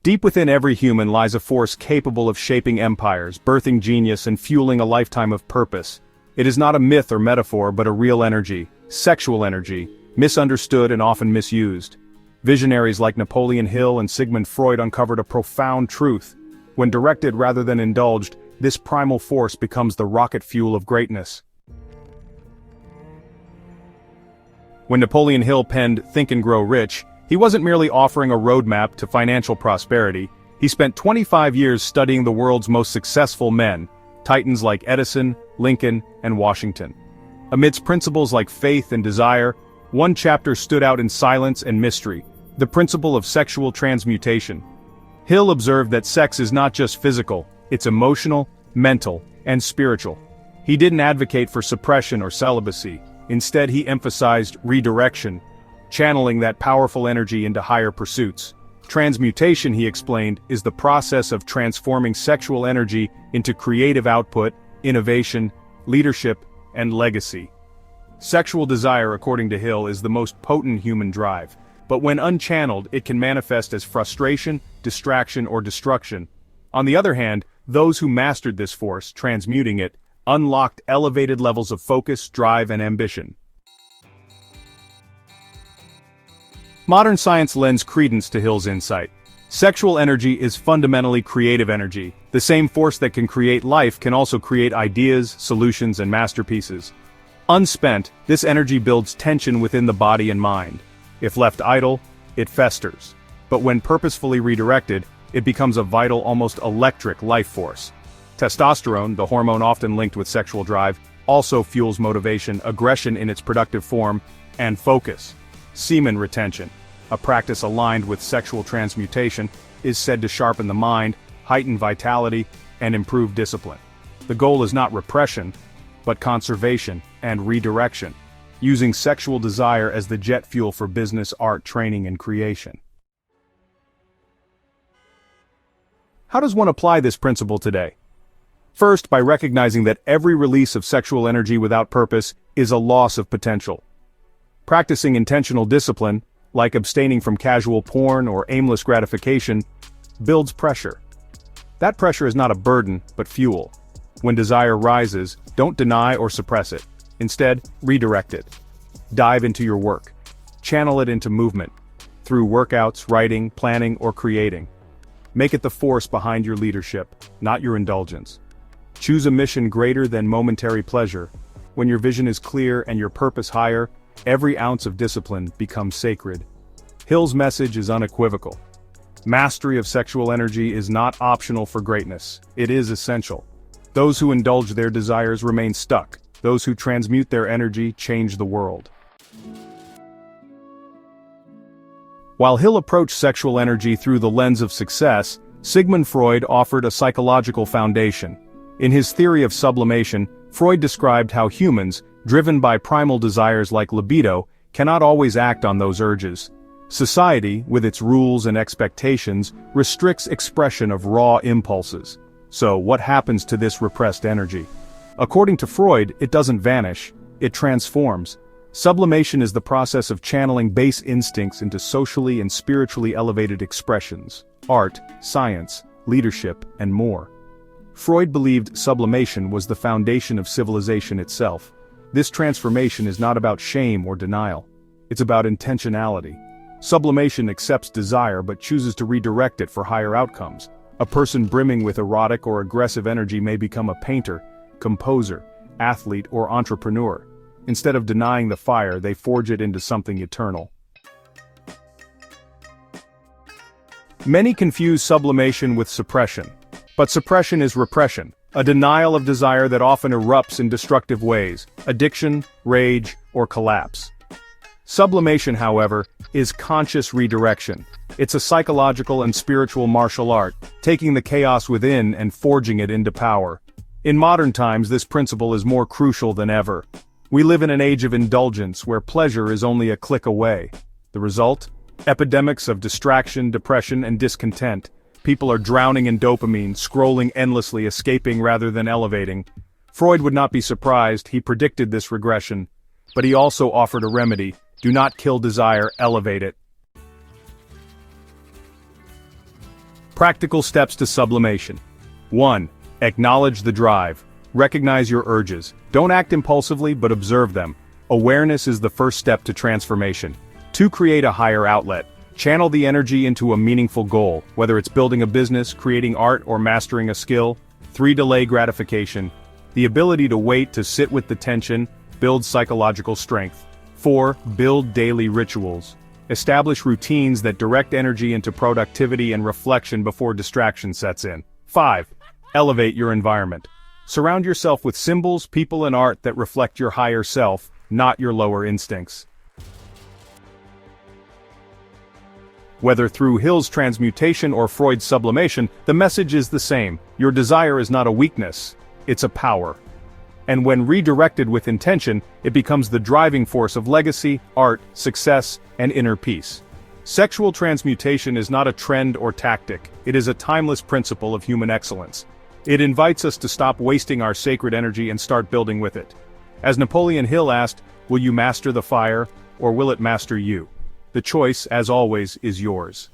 Deep within every human lies a force capable of shaping empires, birthing genius, and fueling a lifetime of purpose. It is not a myth or metaphor but a real energy, sexual energy, misunderstood and often misused. Visionaries like Napoleon Hill and Sigmund Freud uncovered a profound truth. When directed rather than indulged, this primal force becomes the rocket fuel of greatness. When Napoleon Hill penned Think and Grow Rich, he wasn't merely offering a roadmap to financial prosperity. He spent 25 years studying the world's most successful men, titans like Edison, Lincoln, and Washington. Amidst principles like faith and desire, one chapter stood out in silence and mystery: the principle of sexual transmutation. Hill observed that sex is not just physical, it's emotional, mental, and spiritual. He didn't advocate for suppression or celibacy. Instead, he emphasized redirection, channeling that powerful energy into higher pursuits. Transmutation, he explained, is the process of transforming sexual energy into creative output, innovation, leadership, and legacy. Sexual desire, according to Hill, is the most potent human drive, but when unchanneled, it can manifest as frustration, distraction, or destruction. On the other hand, those who mastered this force, transmuting it, unlocked elevated levels of focus, drive, and ambition. Modern science lends credence to Hill's insight. Sexual energy is fundamentally creative energy. The same force that can create life can also create ideas, solutions, and masterpieces. Unspent, this energy builds tension within the body and mind. If left idle, it festers. But when purposefully redirected, it becomes a vital, almost electric life force. Testosterone, the hormone often linked with sexual drive, also fuels motivation, aggression in its productive form, and focus. Semen retention, a practice aligned with sexual transmutation, is said to sharpen the mind, heighten vitality, and improve discipline. The goal is not repression, but conservation and redirection, using sexual desire as the jet fuel for business, art, training, and creation. How does one apply this principle today? First, by recognizing that every release of sexual energy without purpose is a loss of potential. Practicing intentional discipline, like abstaining from casual porn or aimless gratification, builds pressure. That pressure is not a burden, but fuel. When desire rises, don't deny or suppress it. Instead, redirect it. Dive into your work. Channel it into movement, through workouts, writing, planning, or creating. Make it the force behind your leadership, not your indulgence. Choose a mission greater than momentary pleasure. When your vision is clear and your purpose higher, every ounce of discipline becomes sacred. Hill's message is unequivocal. Mastery of sexual energy is not optional for greatness. It is essential. Those who indulge their desires remain stuck. Those who transmute their energy change the world. While Hill approached sexual energy through the lens of success, Sigmund Freud offered a psychological foundation. In his theory of sublimation, Freud described how humans, driven by primal desires like libido, cannot always act on those urges. Society, with its rules and expectations, restricts expression of raw impulses. So, what happens to this repressed energy? According to Freud, it doesn't vanish, it transforms. Sublimation is the process of channeling base instincts into socially and spiritually elevated expressions, art, science, leadership, and more. Freud believed sublimation was the foundation of civilization itself. This transformation is not about shame or denial. It's about intentionality. Sublimation accepts desire but chooses to redirect it for higher outcomes. A person brimming with erotic or aggressive energy may become a painter, composer, athlete, or entrepreneur. Instead of denying the fire, they forge it into something eternal. Many confuse sublimation with suppression. But suppression is repression, a denial of desire that often erupts in destructive ways: addiction, rage, or collapse. Sublimation, however, is conscious redirection. It's a psychological and spiritual martial art, taking the chaos within and forging it into power. In modern times, this principle is more crucial than ever. We live in an age of indulgence where pleasure is only a click away. The result? Epidemics of distraction, depression, and discontent. People are drowning in dopamine, scrolling endlessly, escaping rather than elevating. Freud would not be surprised. He predicted this regression. But he also offered a remedy: do not kill desire, elevate it. Practical steps to sublimation. 1. Acknowledge the drive. Recognize your urges. Don't act impulsively, but observe them. Awareness is the first step to transformation. 2. Create a higher outlet. Channel the energy into a meaningful goal, whether it's building a business, creating art, or mastering a skill. 3. Delay gratification. The ability to wait, to sit with the tension, builds psychological strength. 4. Build daily rituals. Establish routines that direct energy into productivity and reflection before distraction sets in. 5. Elevate your environment. Surround yourself with symbols, people, and art that reflect your higher self, not your lower instincts. Whether through Hill's transmutation or Freud's sublimation, the message is the same. Your desire is not a weakness, it's a power. And when redirected with intention, it becomes the driving force of legacy, art, success, and inner peace. Sexual transmutation is not a trend or tactic, it is a timeless principle of human excellence. It invites us to stop wasting our sacred energy and start building with it. As Napoleon Hill asked, will you master the fire, or will it master you? The choice, as always, is yours.